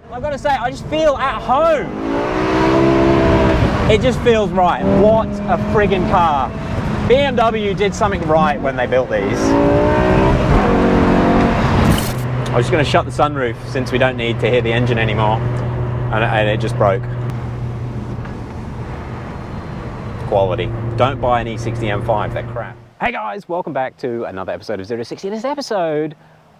I've got to say, I just feel at home. It just feels right. What a friggin' car. BMW did something right when they built these. I was just going to shut the sunroof since we don't need to hear the engine anymore. And it just broke. Quality. Don't buy an E60 M5, they're crap. Hey guys, welcome back to another episode of 060. This episode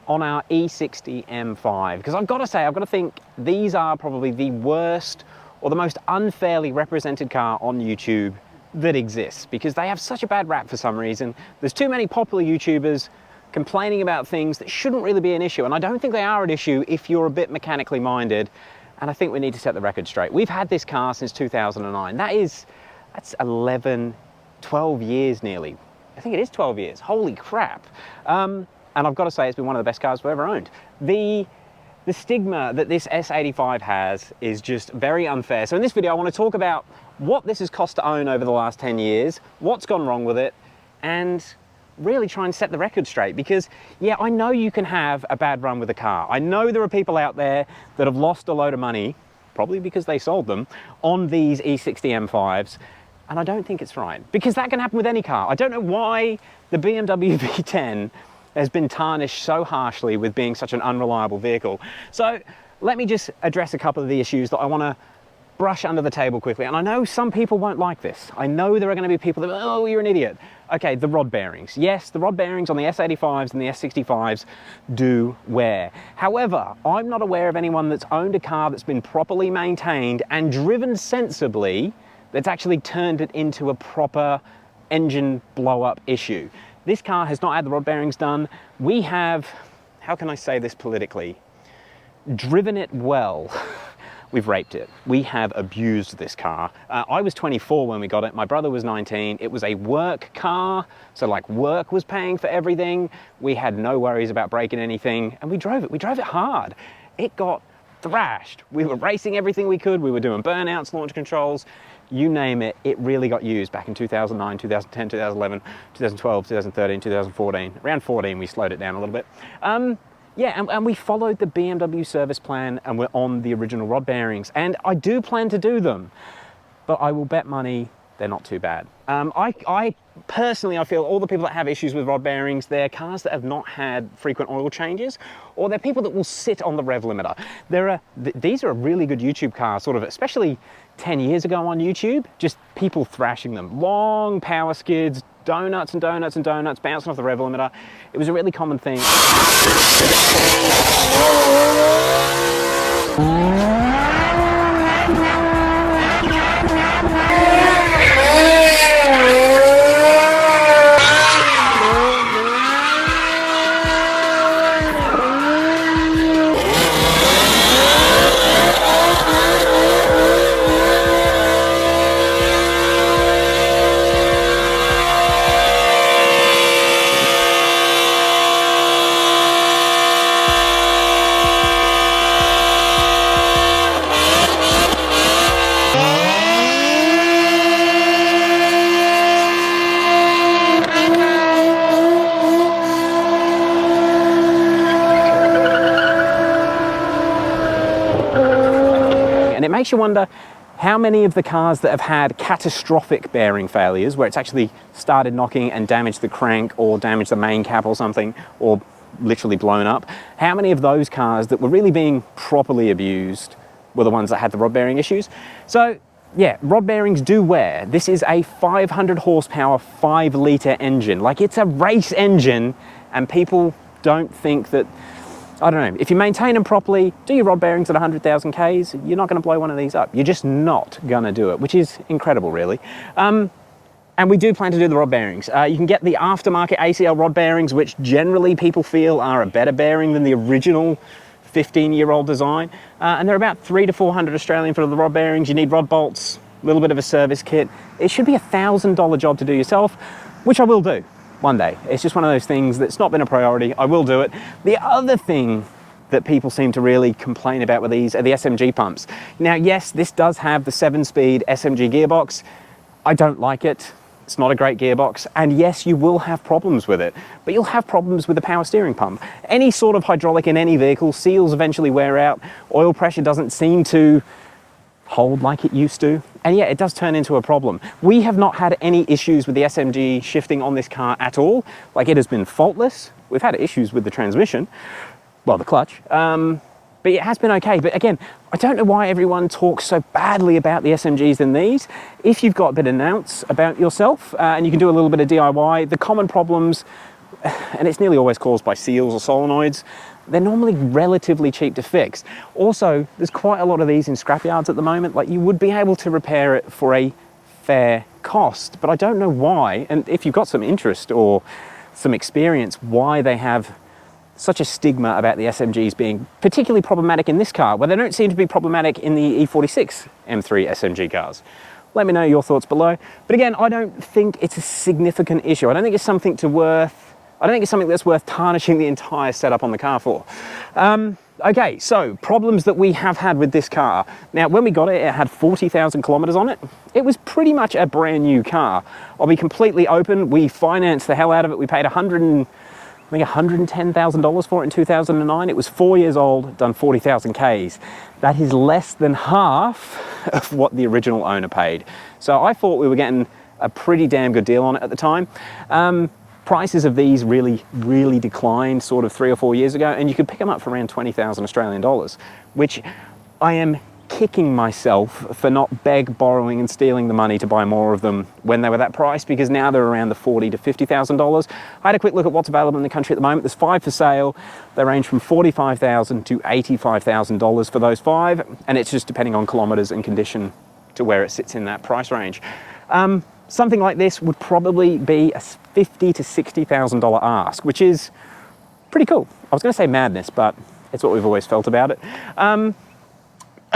on our E60 M5. Because I've got to think these are probably the worst or the most unfairly represented car on YouTube that exists, because they have such a bad rap for some reason. There's too many popular YouTubers complaining about things that shouldn't really be an issue, and I don't think they are an issue if you're a bit mechanically minded, and I think we need to set the record straight. We've had this car since 2009. That's 11, 12 years nearly. I think it is 12 years, holy crap. And I've got to say, it's been one of the best cars we've ever owned. The stigma that this S85 has is just very unfair. So in this video, I want to talk about what this has cost to own over the last 10 years, what's gone wrong with it, and really try and set the record straight. Because yeah, I know you can have a bad run with a car. I know there are people out there that have lost a load of money, probably because they sold them, on these E60 M5s, and I don't think it's right. Because that can happen with any car. I don't know why the BMW V10 has been tarnished so harshly with being such an unreliable vehicle. So let me just address a couple of the issues that I want to brush under the table quickly. And I know some people won't like this. I know there are going to be people that, oh, you're an idiot. Okay, the rod bearings. Yes, the rod bearings on the S85s and the S65s do wear. However, I'm not aware of anyone that's owned a car that's been properly maintained and driven sensibly that's actually turned it into a proper engine blow-up issue. This car has not had the rod bearings done. We have, how can I say this politically, driven it well. We've raped it. We have abused this car. I was 24 when we got it. My brother was 19. It was a work car, so like work was paying for everything. We had no worries about breaking anything, and we drove it. We drove it hard. It got thrashed. We were racing everything we could. We were doing burnouts, launch controls, you name it. It really got used back in 2009, 2010, 2011, 2012, 2013, 2014. Around 14, we slowed it down a little bit. Yeah, and we followed the BMW service plan, and we're on the original rod bearings. And I do plan to do them, but I will bet money they're not too bad. I personally, I feel all the people that have issues with rod bearings, they're cars that have not had frequent oil changes, or they're people that will sit on the rev limiter. These are a really good YouTube car, sort of, especially 10 years ago on YouTube, just people thrashing them. Long power skids, donuts and donuts and donuts, bouncing off the rev limiter. It was a really common thing. And it makes you wonder how many of the cars that have had catastrophic bearing failures, where it's actually started knocking and damaged the crank or damaged the main cap or something, or literally blown up, how many of those cars that were really being properly abused were the ones that had the rod bearing issues? So yeah, rod bearings do wear. This is a 500 horsepower, 5-litre engine. Like, it's a race engine, and people don't think that, I don't know, if you maintain them properly, do your rod bearings at 100,000 Ks, you're not going to blow one of these up. You're just not going to do it, which is incredible, really. And we do plan to do the rod bearings. You can get the aftermarket ACL rod bearings, which generally people feel are a better bearing than the original 15-year-old design. And they're about 300 to 400 Australian for the rod bearings. You need rod bolts, a little bit of a service kit. It should be a $1,000 job to do yourself, which I will do one day. It's just one of those things that's not been a priority. I will do it. The other thing that people seem to really complain about with these are the SMG pumps. Now, yes, this does have the 7-speed SMG gearbox. I don't like it. It's not a great gearbox, and yes, you will have problems with it, but you'll have problems with the power steering pump. Any sort of hydraulic in any vehicle, seals eventually wear out, oil pressure doesn't seem to hold like it used to, and yeah, it does turn into a problem. We have not had any issues with the SMG shifting on this car at all. Like, it has been faultless. We've had issues with the transmission, well, the clutch, but it has been okay. But again, I don't know why everyone talks so badly about the SMGs than these. If you've got a bit of nous about yourself and you can do a little bit of DIY, the common problems, and it's nearly always caused by seals or solenoids, they're normally relatively cheap to fix. Also, there's quite a lot of these in scrapyards at the moment. Like, you would be able to repair it for a fair cost, but I don't know why. And if you've got some interest or some experience, why they have such a stigma about the SMGs being particularly problematic in this car, where they don't seem to be problematic in the E46 M3 SMG cars. Let me know your thoughts below. But again, I don't think it's a significant issue. I don't think it's something that's worth tarnishing the entire setup on the car for. Okay, so problems that we have had with this car. Now, when we got it, it had 40,000 kilometers on it. It was pretty much a brand new car. I'll be completely open. We financed the hell out of it. We paid $110,000 for it in 2009. It was 4 years old, done 40,000 Ks. That is less than half of what the original owner paid. So I thought we were getting a pretty damn good deal on it at the time. Prices of these really declined sort of 3 or 4 years ago, and you could pick them up for around 20,000 Australian dollars, which I am kicking myself for not borrowing and stealing the money to buy more of them when they were that price, because now they're around the $40,000 to $50,000. I had a quick look at what's available in the country at the moment. There's 5 for sale. They range from $45,000 to $85,000 for those 5, and it's just depending on kilometers and condition to where it sits in that price range. Something like this would probably be a $50,000 to $60,000 ask, which is pretty cool. I was going to say madness, but it's what we've always felt about it.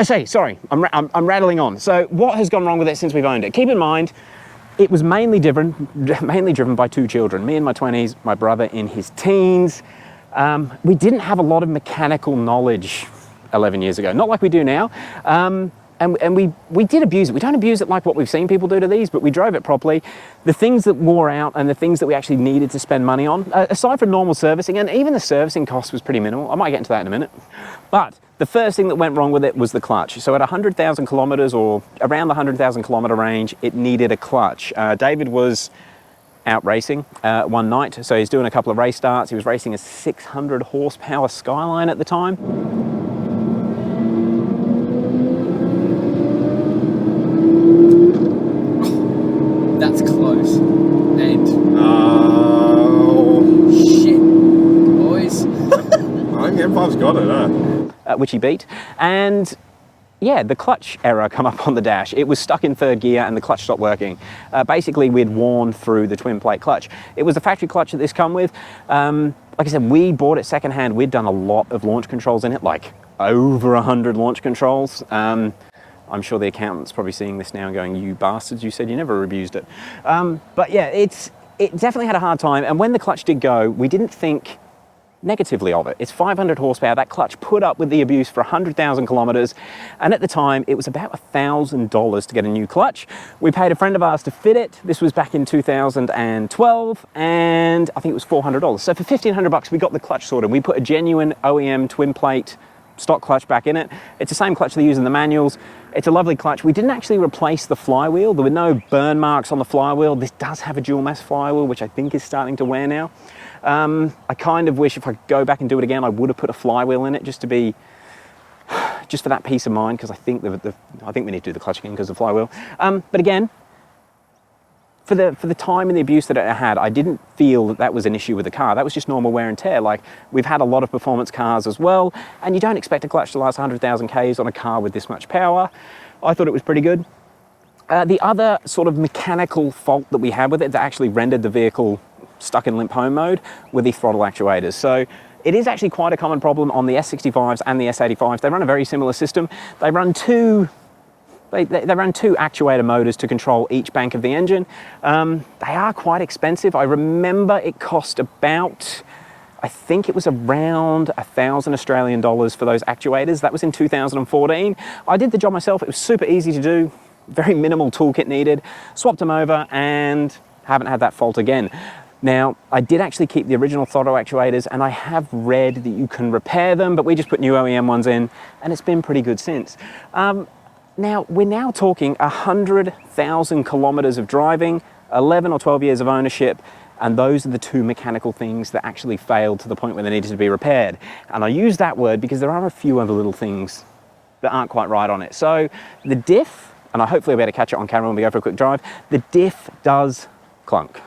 Sorry, I'm rattling on. So what has gone wrong with it since we've owned it? Keep in mind, it was mainly driven by 2 children, me in my 20s, my brother in his teens. We didn't have a lot of mechanical knowledge 11 years ago, not like we do now. And we did abuse it. We don't abuse it like what we've seen people do to these, but we drove it properly. The things that wore out and the things that we actually needed to spend money on, aside from normal servicing, and even the servicing cost was pretty minimal. I might get into that in a minute. But the first thing that went wrong with it was the clutch. So at 100,000 kilometers, or around the 100,000 kilometer range, it needed a clutch. David was out racing one night, so he's doing a couple of race starts. He was racing a 600 horsepower Skyline at the time. That's close. And shit, boys. I think M5's got it, which he beat. And yeah, the clutch error come up on the dash. It was stuck in 3rd gear and the clutch stopped working. Basically, we'd worn through the twin plate clutch. It was the factory clutch that this come with. Like I said, we bought it secondhand. We'd done a lot of launch controls in it, like over 100 launch controls. I'm sure the accountant's probably seeing this now and going, "You bastards, you said you never abused it." But yeah, it definitely had a hard time. And when the clutch did go, we didn't think negatively of it. It's 500 horsepower. That clutch put up with the abuse for 100,000 kilometers. And at the time, it was about $1,000 to get a new clutch. We paid a friend of ours to fit it. This was back in 2012, and I think it was $400. So for 1,500 bucks, we got the clutch sorted. We put a genuine OEM twin plate stock clutch back in it. It's the same clutch they use in the manuals. It's a lovely clutch. We didn't actually replace the flywheel. There were no burn marks on the flywheel. This does have a dual mass flywheel, which I think is starting to wear now. I kind of wish if I could go back and do it again, I would have put a flywheel in it just for that peace of mind, because I think I think we need to do the clutch again because of the flywheel. But again, for the time and the abuse that it had, I didn't feel that was an issue with the car. That was just normal wear and tear. Like, we've had a lot of performance cars as well, and you don't expect a clutch to last 100,000 Ks on a car with this much power. I thought it was pretty good. The other sort of mechanical fault that we had with it that actually rendered the vehicle stuck in limp home mode were the throttle actuators. So it is actually quite a common problem on the S65s and the S85s. They run a very similar system. They run two actuator motors to control each bank of the engine. They are quite expensive. I remember it cost about, I think it was around 1,000 Australian dollars for those actuators. That was in 2014. I did the job myself. It was super easy to do. very minimal toolkit needed. Swapped them over and haven't had that fault again. Now, I did actually keep the original throttle actuators, and I have read that you can repair them, but we just put new OEM ones in, and it's been pretty good since. Now, we're now talking 100,000 kilometers of driving, 11 or 12 years of ownership, and those are the two mechanical things that actually failed to the point where they needed to be repaired. And I use that word because there are a few other little things that aren't quite right on it. So the diff, and I hopefully I'll be able to catch it on camera when we go for a quick drive, the diff does clunk.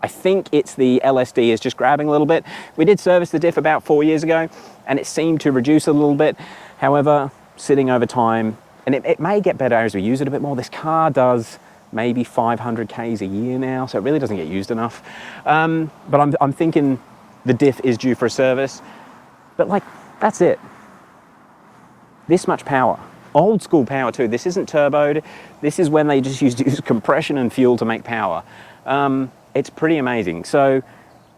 I think it's the LSD is just grabbing a little bit. We did service the diff about 4 years ago, and it seemed to reduce a little bit. However, sitting over time, and it may get better as we use it a bit more. This car does maybe 500 Ks a year now, so it really doesn't get used enough. But I'm thinking the diff is due for a service. But like, that's it. This much power. Old school power too. This isn't turboed. This is when they just used to use compression and fuel to make power. It's pretty amazing. So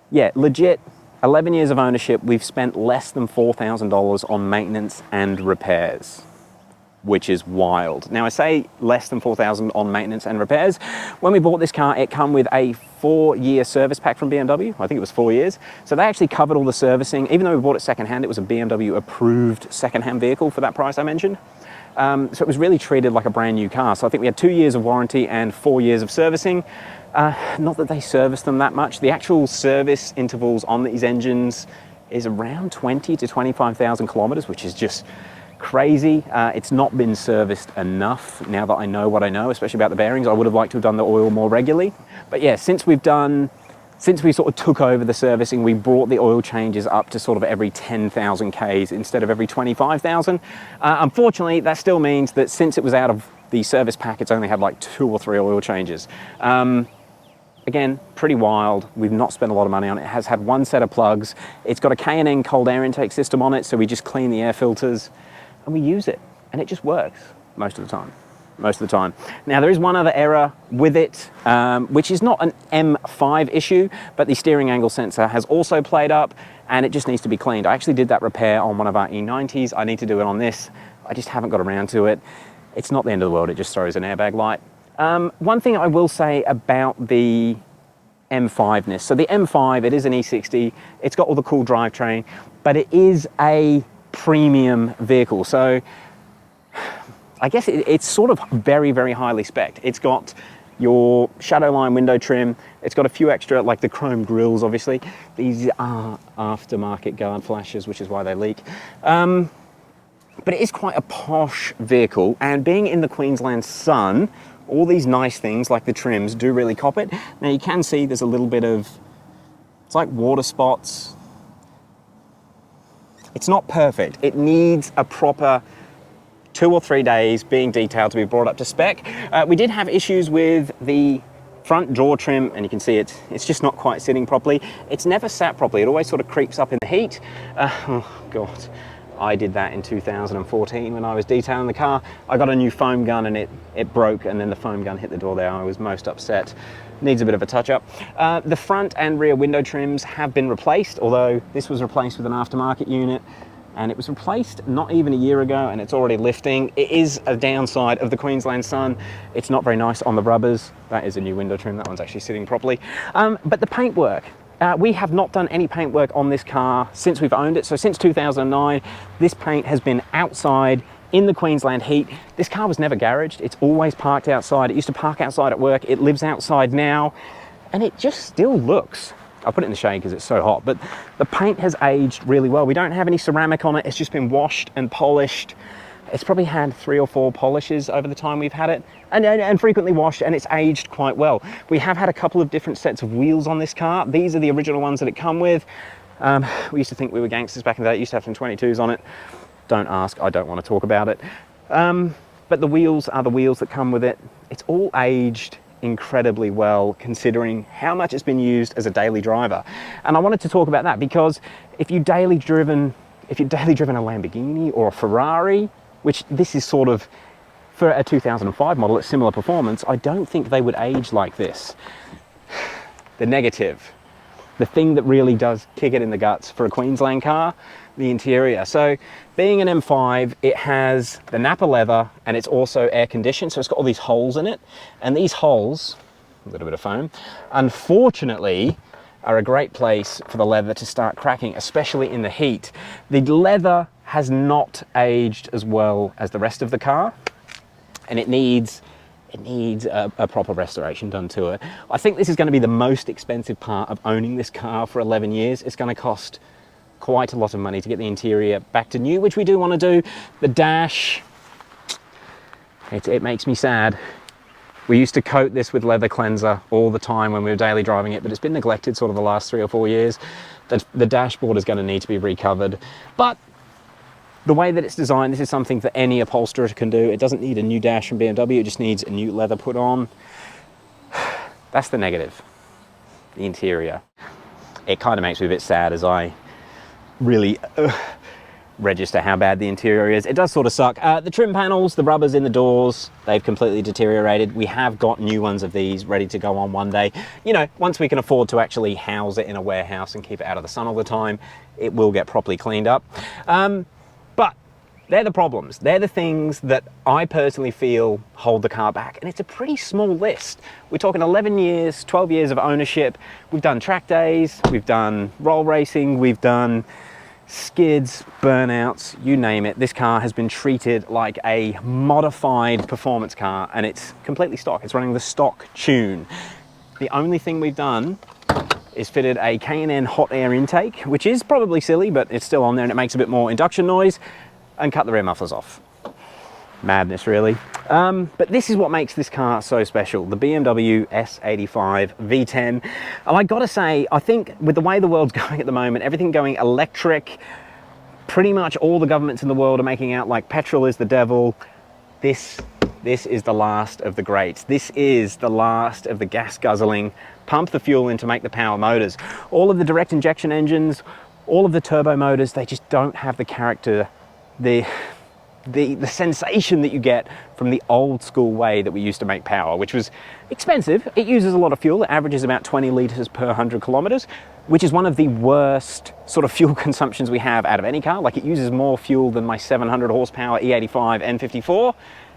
yeah, legit, 11 years of ownership, we've spent less than $4,000 on maintenance and repairs, which is wild. Now I say less than $4,000 on maintenance and repairs. When we bought this car, it came with a 4-year service pack from BMW. I think it was 4 years. So they actually covered all the servicing. Even though we bought it secondhand, it was a BMW approved secondhand vehicle for that price I mentioned. So it was really treated like a brand new car. So I think we had 2 years of warranty and 4 years of servicing. Not that they service them that much. The actual service intervals on these engines is around 20 to 25,000 kilometers, which is just crazy. It's not been serviced enough now that I know what I know, especially about the bearings. I would have liked to have done the oil more regularly. But yeah, since we sort of took over the servicing, we brought the oil changes up to sort of every 10,000 Ks instead of every 25,000. Unfortunately, that still means that since it was out of the service pack, it's only had like 2 or 3 oil changes. Again, pretty wild. We've not spent a lot of money on it. It has had 1 set of plugs. It's got a K&N cold air intake system on it, so we just clean the air filters and we use it, and it just works most of the time. Now, there is one other error with it, which is not an M5 issue, but the steering angle sensor has also played up, and it just needs to be cleaned. I actually did that repair on one of our E90s. I need to do it on this. I just haven't got around to it. It's not the end of the world. It just throws an airbag light. One thing I will say about the M5-ness. So the M5, it is an E60. It's got all the cool drivetrain, but it is a premium vehicle. So I guess it's sort of very, very highly spec'd. It's got your shadow line window trim. It's got a few extra, like the chrome grills, obviously. These are aftermarket guard flashes, which is why they leak. But it is quite a posh vehicle, and being in the Queensland sun, all these nice things like the trims do really cop it. Now you can see there's a little bit of, it's like water spots. It's not perfect. It needs a proper 2 or 3 days being detailed to be brought up to spec. We did have issues with the front door trim, and you can see it's just not quite sitting properly. It's never sat properly. It always sort of creeps up in the heat. Oh God, I did that in 2014 when I was detailing the car. I got a new foam gun and it broke, and then the foam gun hit the door there. I was most upset. Needs a bit of a touch up. The front and rear window trims have been replaced, although this was replaced with an aftermarket unit, and it was replaced not even a year ago, and it's already lifting. It is a downside of the Queensland sun. It's not very nice on the rubbers. That is a new window trim. That one's actually sitting properly. But the paintwork, we have not done any paintwork on this car since we've owned it. So since 2009, this paint has been outside in the Queensland heat. This car was never garaged. It's always parked outside. It used to park outside at work. It lives outside now, and it just still looks, I'll put it in the shade because it's so hot, but the paint has aged really well. We don't have any ceramic on it. It's just been washed and polished. It's probably had 3 or 4 polishes over the time we've had it, and frequently washed, and it's aged quite well. We have had a couple of different sets of wheels on this car. These are the original ones that it come with. We used to think we were gangsters back in the day. It used to have some 22s on it. Don't ask, I don't want to talk about it. But the wheels are the wheels that come with it. It's all aged incredibly well considering how much it's been used as a daily driver. And I wanted to talk about that because if you've daily driven a Lamborghini or a Ferrari, which this is sort of, for a 2005 model, it's similar performance, I don't think they would age like this. The negative. the thing that really does kick it in the guts for a Queensland car, the interior. So being an M5, it has the Napa leather and it's also air conditioned. So it's got all these holes in it. And these holes, a little bit of foam, unfortunately, are a great place for the leather to start cracking, especially in the heat. The leather has not aged as well as the rest of the car, and it needs a proper restoration done to it. I think this is going to be the most expensive part of owning this car for 11 years. It's going to cost quite a lot of money to get the interior back to new, which we do want to do. The dash, it makes me sad. We used to coat this with leather cleanser all the time when we were daily driving it, but it's been neglected sort of the last 3 or 4 years. The dashboard is going to need to be recovered. But the way that it's designed, this is something that any upholsterer can do. It doesn't need a new dash from BMW, it just needs a new leather put on. That's the negative, the interior. It kind of makes me a bit sad as I really register how bad the interior is. It does sort of suck. The trim panels, the rubbers in the doors, they've completely deteriorated. We have got new ones of these ready to go on one day. You know, once we can afford to actually house it in a warehouse and keep it out of the sun all the time, it will get properly cleaned up. But they're the problems. They're the things that I personally feel hold the car back. And it's a pretty small list. We're talking 11 years, 12 years of ownership. We've done track days, we've done roll racing, we've done skids, burnouts, you name it. This car has been treated like a modified performance car, and it's completely stock. It's running the stock tune. The only thing we've done is fitted a K&N hot air intake, which is probably silly, but it's still on there and it makes a bit more induction noise, and cut the rear mufflers off. Madness, really. But this is what makes this car so special, the BMW S85 V10. And I gotta say, I think with the way the world's going at the moment, everything going electric, pretty much all the governments in the world are making out like petrol is the devil. This is the last of the greats. This is the last of the gas guzzling, pump the fuel in to make the power motors. All of the direct injection engines, all of the turbo motors, they just don't have the character, the sensation that you get from the old school way that we used to make power, which was expensive. It uses a lot of fuel. It averages about 20 litres per 100 kilometres, which is one of the worst sort of fuel consumptions we have out of any car. Like, it uses more fuel than my 700 horsepower E85 M54,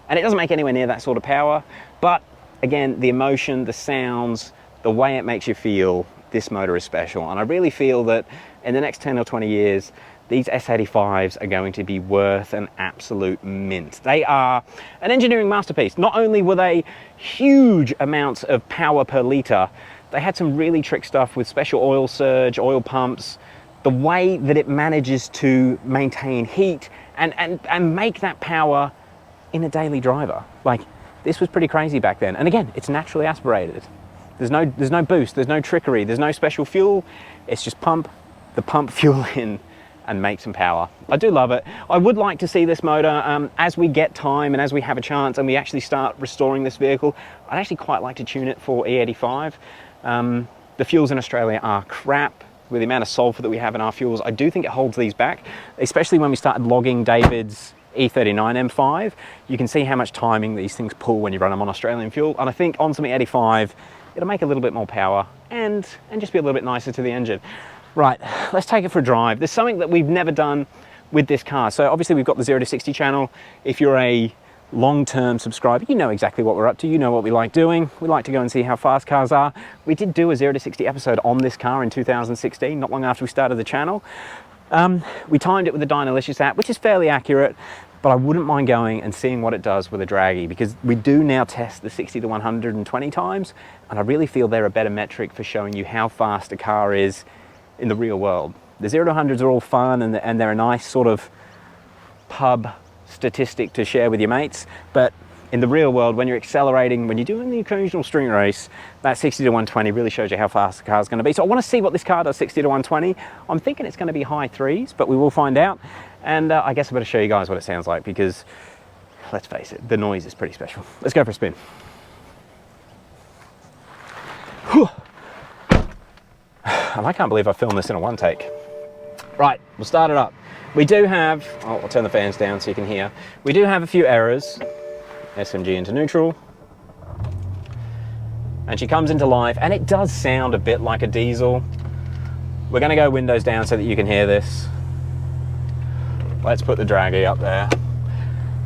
and it doesn't make anywhere near that sort of power. But again, the emotion, the sounds, the way it makes you feel, this motor is special. And I really feel that in the next 10 or 20 years, these S85s are going to be worth an absolute mint. They are an engineering masterpiece. Not only were they huge amounts of power per litre, they had some really trick stuff with special oil surge, oil pumps, the way that it manages to maintain heat and make that power in a daily driver. Like, this was pretty crazy back then. And again, it's naturally aspirated. There's no boost, there's no trickery, there's no special fuel. It's just pump fuel in and make some power. I do love it. I would like to see this motor, as we get time and as we have a chance and we actually start restoring this vehicle, I'd actually quite like to tune it for E85. The fuels in Australia are crap. With the amount of sulfur that we have in our fuels, I do think it holds these back, especially when we started logging David's E30 M5. You can see how much timing these things pull when you run them on Australian fuel. And I think on some E85, it'll make a little bit more power and just be a little bit nicer to the engine. Right, let's take it for a drive. There's something that we've never done with this car. So obviously we've got the 0 to 60 channel. If you're a long-term subscriber, you know exactly what we're up to. You know what we like doing. We like to go and see how fast cars are. We did do a 0 to 60 episode on this car in 2016, not long after we started the channel. We timed it with the Dynalicious app, which is fairly accurate, but I wouldn't mind going and seeing what it does with a draggy, because we do now test the 60 to 120 times, and I really feel they're a better metric for showing you how fast a car is in the real world. The 0 to 100s are all fun and they're a nice sort of pub statistic to share with your mates, but in the real world, when you're accelerating, when you're doing the occasional string race, that 60 to 120 really shows you how fast the car's going to be. So I want to see what this car does 60 to 120. I'm thinking it's going to be high threes, but we will find out. And I guess I better show you guys what it sounds like, because let's face it, the noise is pretty special. Let's go for a spin. Whew. And I can't believe I filmed this in a one take. Right, we'll start it up. We do have, I'll turn the fans down so you can hear. We do have a few errors. SMG into neutral. And she comes into life, and it does sound a bit like a diesel. we're gonna go windows down so that you can hear this. Let's put the draggy up there.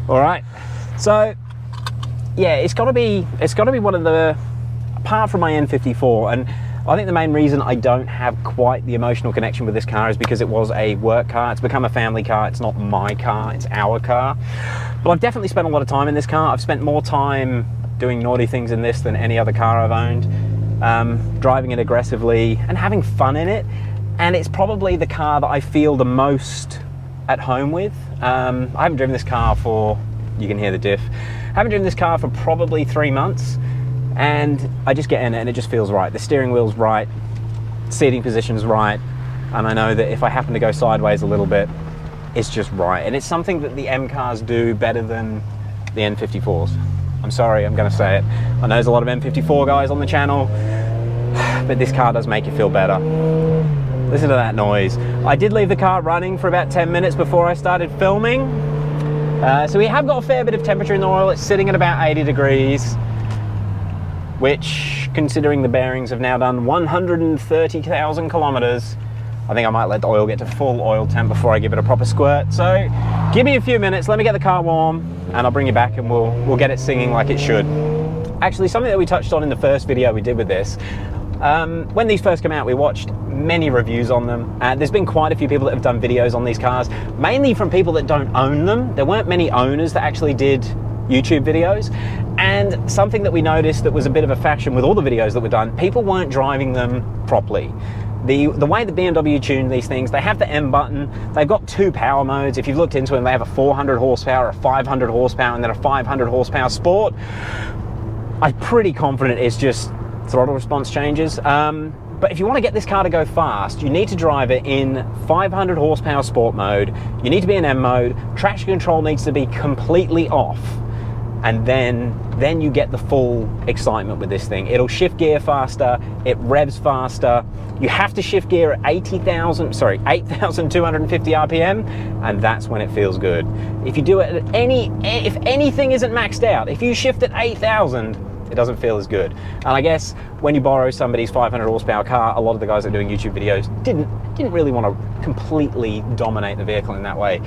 All right, so yeah, it's gotta be one of the, apart from my N54, and I think the main reason I don't have quite the emotional connection with this car is because it was a work car. It's become a family car. It's not my car, it's our car. But I've definitely spent a lot of time in this car. I've spent more time doing naughty things in this than any other car I've owned, driving it aggressively and having fun in it. And it's probably the car that I feel the most at home with. I haven't driven this car for, you can hear the diff, I haven't driven this car for probably 3 months. And I just get in it and it just feels right. The steering wheel's right, seating position's right, and I know that if I happen to go sideways a little bit, it's just right. And it's something that the M cars do better than the N54s. I'm sorry, I'm gonna say it. I know there's a lot of N54 guys on the channel, but this car does make you feel better. Listen to that noise. I did leave the car running for about 10 minutes before I started filming. So we have got a fair bit of temperature in the oil. It's sitting at about 80 degrees. Which, considering the bearings have now done 130,000 kilometers, I think I might let the oil get to full oil temp before I give it a proper squirt. So give me a few minutes, let me get the car warm, and I'll bring you back and we'll get it singing like it should. Actually, something that we touched on in the first video we did with this, when these first came out, we watched many reviews on them. There's been quite a few people that have done videos on these cars, mainly from people that don't own them. There weren't many owners that actually did YouTube videos. And something that we noticed that was a bit of a fashion with all the videos that were done, people weren't driving them properly. The way that BMW tuned these things, they have the M button, they've got 2 power modes. If you've looked into them, they have a 400 horsepower, a 500 horsepower, and then a 500 horsepower sport. I'm pretty confident it's just throttle response changes. But if you want to get this car to go fast, you need to drive it in 500 horsepower sport mode. You need to be in M mode. Traction control needs to be completely off. And then you get the full excitement with this thing. It'll shift gear faster, it revs faster. You have to shift gear at 8,250 RPM, and that's when it feels good. If you do it at if anything isn't maxed out, if you shift at 8,000, it doesn't feel as good. And I guess when you borrow somebody's 500 horsepower car, a lot of the guys that are doing YouTube videos didn't really want to completely dominate the vehicle in that way.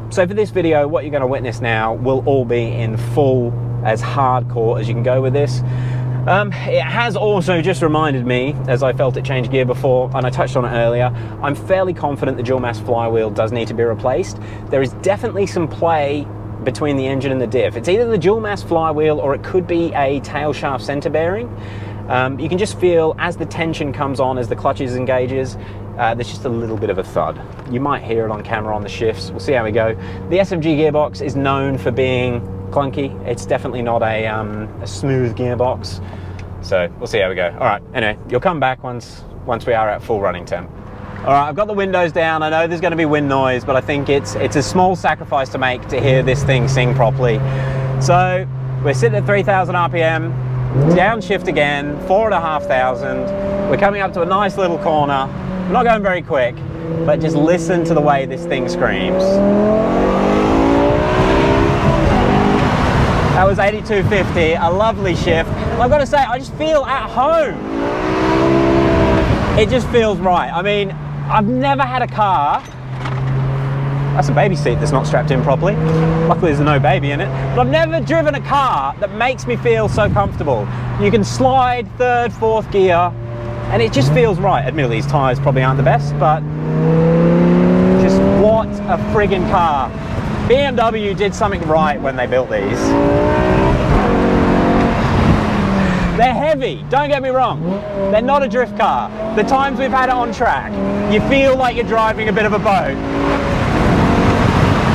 So for this video, what you're going to witness now will all be in full, as hardcore as you can go with this. It has also just reminded me, as I felt it change gear before, and I touched on it earlier, I'm fairly confident the dual mass flywheel does need to be replaced. There is definitely some play between the engine and the diff. It's either the dual mass flywheel or it could be a tail shaft center bearing. You can just feel as the tension comes on, as the clutches engages, there's just a little bit of a thud. You might hear it on camera on the shifts. We'll see how we go. The SMG gearbox is known for being clunky. It's definitely not a smooth gearbox. So we'll see how we go. All right, anyway, you'll come back once we are at full running temp. All right, I've got the windows down. I know there's going to be wind noise, but I think it's a small sacrifice to make to hear this thing sing properly. So we're sitting at 3,000 RPM, downshift again, 4,500. We're coming up to a nice little corner. We're not going very quick, but just listen to the way this thing screams. That was 8250, a lovely shift. I've got to say, I just feel at home. It just feels right. I mean, I've never had a car. That's a baby seat that's not strapped in properly. Luckily there's no baby in it. But I've never driven a car that makes me feel so comfortable. You can slide 3rd, 4th gear, and it just feels right. Admittedly, these tyres probably aren't the best, but just what a friggin' car. BMW did something right when they built these. They're heavy, don't get me wrong. They're not a drift car. The times we've had it on track, you feel like you're driving a bit of a boat.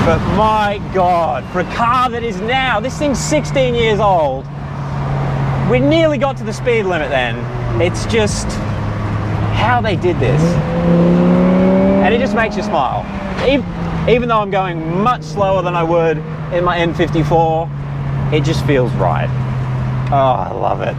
But my God, for a car that is now, this thing's 16 years old, we nearly got to the speed limit then. It's just how they did this. And it just makes you smile. Even though I'm going much slower than I would in my N54, it just feels right. Oh, I love it.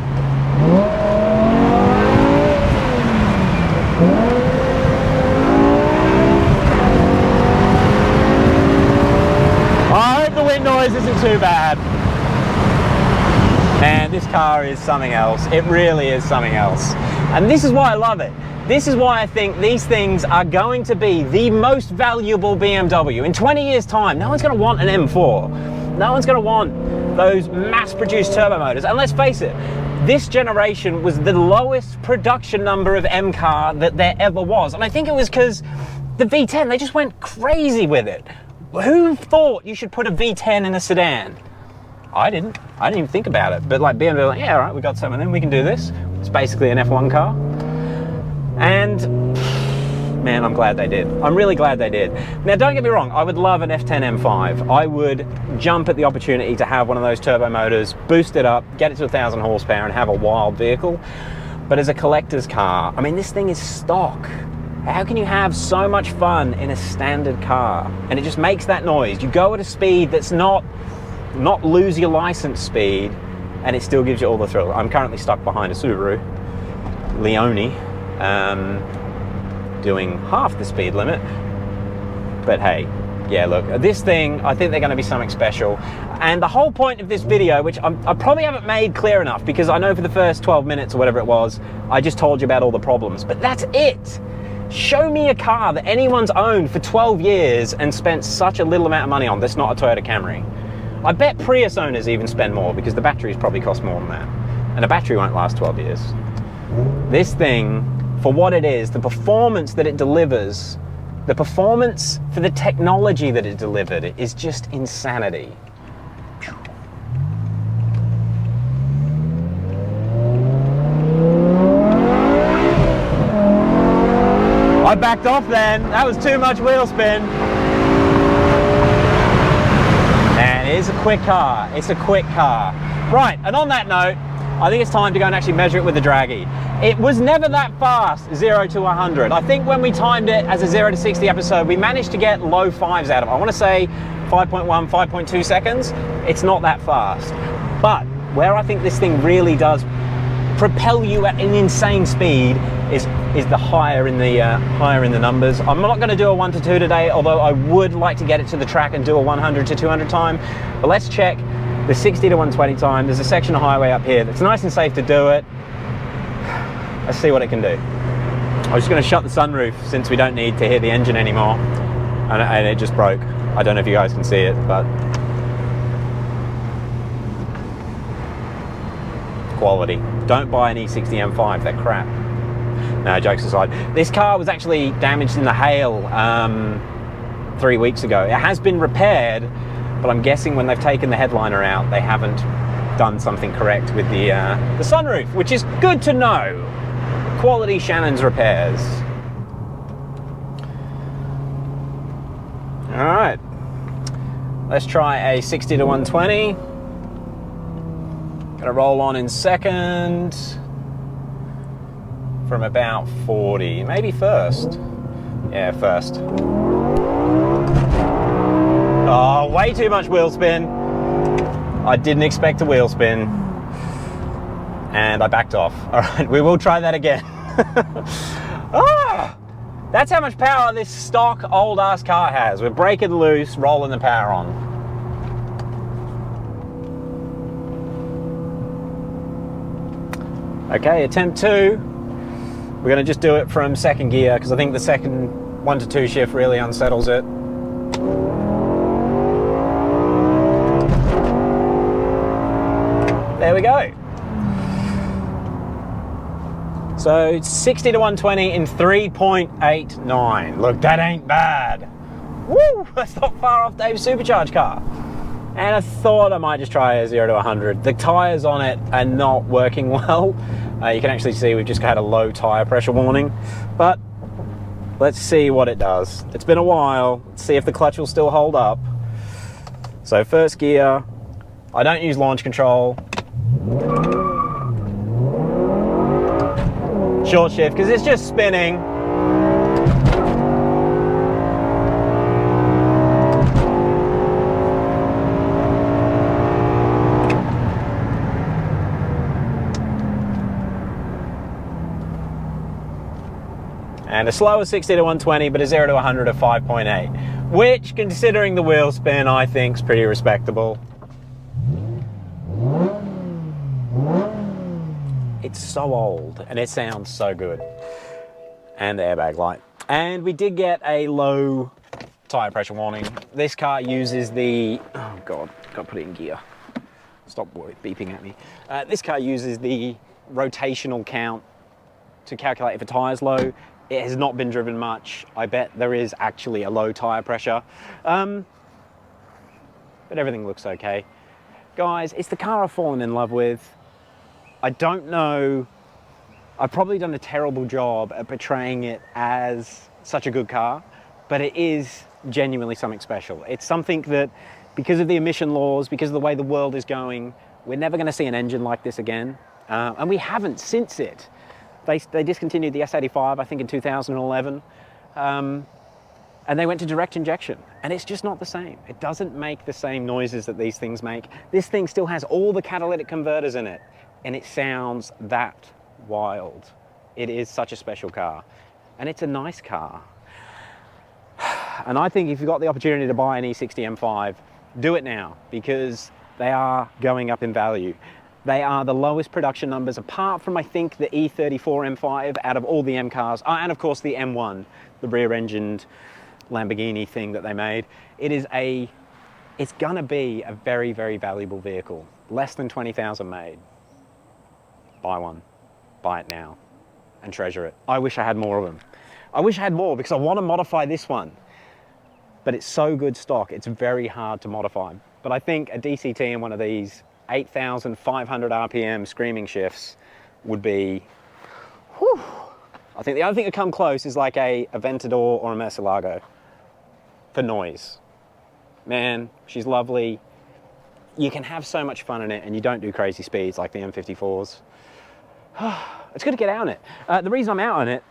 I hope the wind noise isn't too bad. Man, this car is something else. It really is something else. And this is why I love it. This is why I think these things are going to be the most valuable BMW. In 20 years time, no one's going to want an M4. No one's going to want those mass-produced turbo motors. And let's face it, this generation was the lowest production number of M car that there ever was. And I think it was because the V10, they just went crazy with it. Who thought you should put a V10 in a sedan? I didn't even think about it. But like BMW, like, yeah, all right, we got some of them, we can do this. It's basically an F1 car. And man, I'm glad they did. I'm really glad they did. Now, don't get me wrong, I would love an F10 M5. I would jump at the opportunity to have one of those turbo motors, boost it up, get it to 1,000 horsepower and have a wild vehicle. But as a collector's car, I mean, this thing is stock. How can you have so much fun in a standard car? And it just makes that noise. You go at a speed that's not lose your license speed, and it still gives you all the thrill. I'm currently stuck behind a Subaru Leone, doing half the speed limit. But hey, yeah, look, this thing, I think they're going to be something special. And the whole point of this video, which I probably haven't made clear enough, because I know for the first 12 minutes or whatever it was, I just told you about all the problems, but that's it. Show me a car that anyone's owned for 12 years and spent such a little amount of money on that's not a Toyota Camry. I bet Prius owners even spend more, because the batteries probably cost more than that. And a battery won't last 12 years. This thing, for what it is, the performance that it delivers, the performance for the technology that it delivered is just insanity. I backed off then. That was too much wheel spin. And it is a quick car. It's a quick car. Right, and on that note, I think it's time to go and actually measure it with the Dragy. It was never that fast, 0 to 100. I think when we timed it as a 0 to 60 episode, we managed to get low fives out of it. I want to say 5.1, 5.2 seconds. It's not that fast. But where I think this thing really does propel you at an insane speed is the higher in the numbers. I'm not going to do a 1 to 2 today, although I would like to get it to the track and do a 100 to 200 time. But let's check the 60 to 120 time. There's a section of highway up here that's nice and safe to do it. Let's see what it can do. I'm just going to shut the sunroof since we don't need to hear the engine anymore. And it just broke. I don't know if you guys can see it, but quality. Don't buy an E60 M5, they're crap. No, jokes aside. This car was actually damaged in the hail 3 weeks ago. It has been repaired, but I'm guessing when they've taken the headliner out, they haven't done something correct with the sunroof, which is good to know. Quality Shannon's repairs. All right, let's try a 60 to 120. Gonna roll on in second from about 40, maybe first. Yeah, first. Oh, way too much wheel spin. I didn't expect a wheel spin. And I backed off. All right, we will try that again. Ah, that's how much power this stock old ass car has. We're breaking loose, rolling the power on. Okay, attempt 2. We're going to just do it from second gear because I think the second 1 to 2 shift really unsettles it. There we go. So it's 60 to 120 in 3.89. Look, that ain't bad. Woo! That's not far off Dave's supercharged car. And I thought I might just try a 0 to 100. The tyres on it are not working well. You can actually see we've just had a low tyre pressure warning. But let's see what it does. It's been a while. Let's see if the clutch will still hold up. So first gear. I don't use launch control. Short shift because it's just spinning. And a slower 60 to 120, but a 0 to 100 of 5.8, which, considering the wheel spin, I think is pretty respectable. It's so old and it sounds so good. and the airbag light. And we did get a low tire pressure warning. This car uses the, oh God, got to put it in gear. Stop beeping at me. This car uses the rotational count to calculate if a tire's low. It has not been driven much. I bet there is actually a low tire pressure. But everything looks okay. Guys, it's the car I've fallen in love with. I don't know, I've probably done a terrible job at portraying it as such a good car, but it is genuinely something special. It's something that, because of the emission laws, because of the way the world is going, we're never going to see an engine like this again. And we haven't since it. They discontinued the S85, I think, in 2011. And they went to direct injection, and it's just not the same. It doesn't make the same noises that these things make. This thing still has all the catalytic converters in it, and it sounds that wild. It is such a special car, and it's a nice car. And I think if you've got the opportunity to buy an E60 M5, do it now, because they are going up in value. They are the lowest production numbers, apart from, I think, the E34 M5 out of all the M cars, and of course the M1, the rear-engined Lamborghini thing that they made. It's gonna be a very, very valuable vehicle. Less than 20,000 made. Buy one, buy it now, and treasure it. I wish I had more of them. I wish I had more, because I want to modify this one, but it's so good stock, it's very hard to modify. But I think a DCT in one of these 8,500 RPM screaming shifts would be, whew. I think the only thing that come close is like a Aventador or a Murcielago for noise. Man, she's lovely. You can have so much fun in it, and you don't do crazy speeds like the M54s. It's good to get out on it. The reason I'm out on it,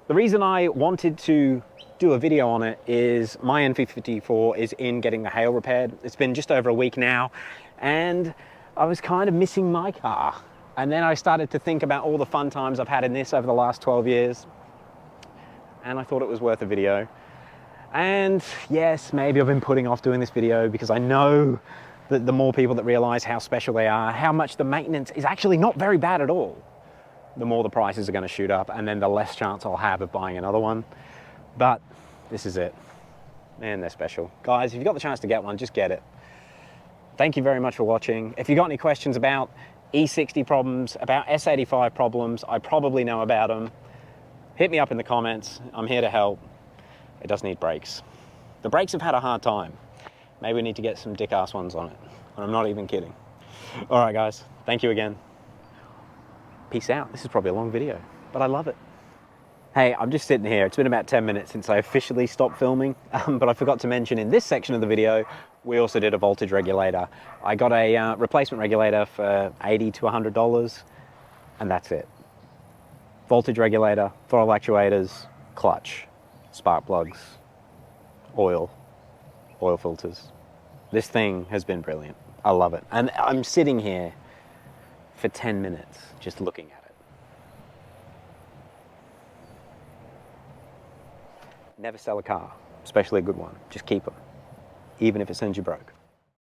the reason I wanted to do a video on it is my N54 is in getting the hail repaired. It's been just over a week now, and I was kind of missing my car. And then I started to think about all the fun times I've had in this over the last 12 years. And I thought it was worth a video. And yes, maybe I've been putting off doing this video because I know that the more people that realize how special they are, how much the maintenance is actually not very bad at all, the more the prices are going to shoot up, and then the less chance I'll have of buying another one. But this is it. Man, they're special. Guys, if you've got the chance to get one, just get it. Thank you very much for watching. If you've got any questions about E60 problems, about S85 problems, I probably know about them, hit me up in the comments. I'm here to help. It does need brakes. The brakes have had a hard time. Maybe we need to get some dick-ass ones on it. And I'm not even kidding. All right, guys. Thank you again. Peace out. This is probably a long video, but I love it. Hey, I'm just sitting here. It's been about 10 minutes since I officially stopped filming, but I forgot to mention in this section of the video, we also did a voltage regulator. I got a replacement regulator for $80 to $100, and that's it. Voltage regulator, throttle actuators, clutch, spark plugs, oil filters. This thing has been brilliant. I love it. And I'm sitting here for 10 minutes just looking at it. Never sell a car, especially a good one. Just keep them, even if it sends you broke.